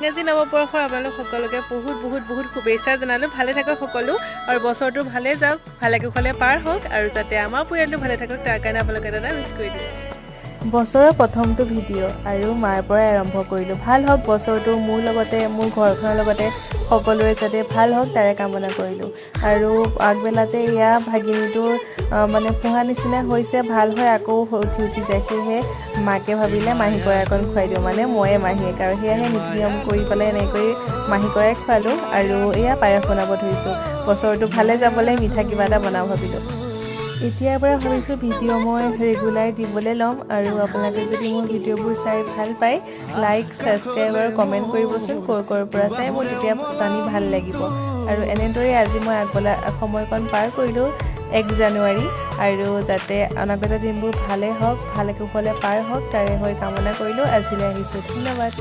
ইংৰাজী নৱবৰ্ষৰ আপোনালোক সকলোকে বহুত বহুত বহুত শুভেচ্ছা জনালোঁ। ভালে থাকক সকলো আৰু বছৰটো ভালে যাওক, ভালে কুশলে পাৰ হওক আৰু যাতে আমাৰ পৰিয়ালটো ভালে থাকক তাৰ কাৰণে আপোনালোকে এটা উইচ কৰি দিয়ে। বছৰৰ প্ৰথমটো ভিডিঅ' আৰু মাৰ পৰাই আৰম্ভ কৰিলোঁ। ভাল হওক বছৰটো, মোৰ লগতে মোৰ ঘৰখনৰ লগতে সকলোৰে যাতে ভাল হওক তাৰে কামনা কৰিলোঁ। আৰু আগবেলাতে এয়া ভাগিনীটোৰ মানে পোহা নিচিনা হৈছে, ভাল হয় আকৌ উঠি যায়। সেয়েহে মাকে ভাবিলে মাহী কৰাই অকণ খুৱাই দিওঁ, মানে ময়ে মাহীয়েক আৰু সেয়াহে নীতি নিয়ম কৰি পেলাই এনেকৈ মাহী কৰাই খুৱালোঁ। আৰু এয়া পায়স বনাব ধৰিছোঁ। বছৰটো ভালে যাবলৈ মিঠা কিবা এটা বনাওঁ ভাবিলোঁ। এতিয়াৰ পৰা ভাবিছোঁ ভিডিঅ' মই ৰেগুলাৰ দিবলৈ ল'ম। আৰু আপোনালোকে যদি মোৰ ভিডিঅ'বোৰ চাই ভাল পায়, লাইক, ছাবস্ক্ৰাইব আৰু কমেণ্ট কৰিবচোন ক'ৰ পৰা চাই, মোৰ তেতিয়া জানি ভাল লাগিব। আৰু এনেদৰে আজি মই আগবেলা সময়কণ পাৰ কৰিলোঁ 1 জানুৱাৰী, আৰু যাতে অনাগত দিনবোৰ ভালে হওক, ভালে কুশলে পাৰ হওক তাৰে হৈ কামনা কৰিলোঁ। আজিলৈ আহিছোঁ, ধন্যবাদ।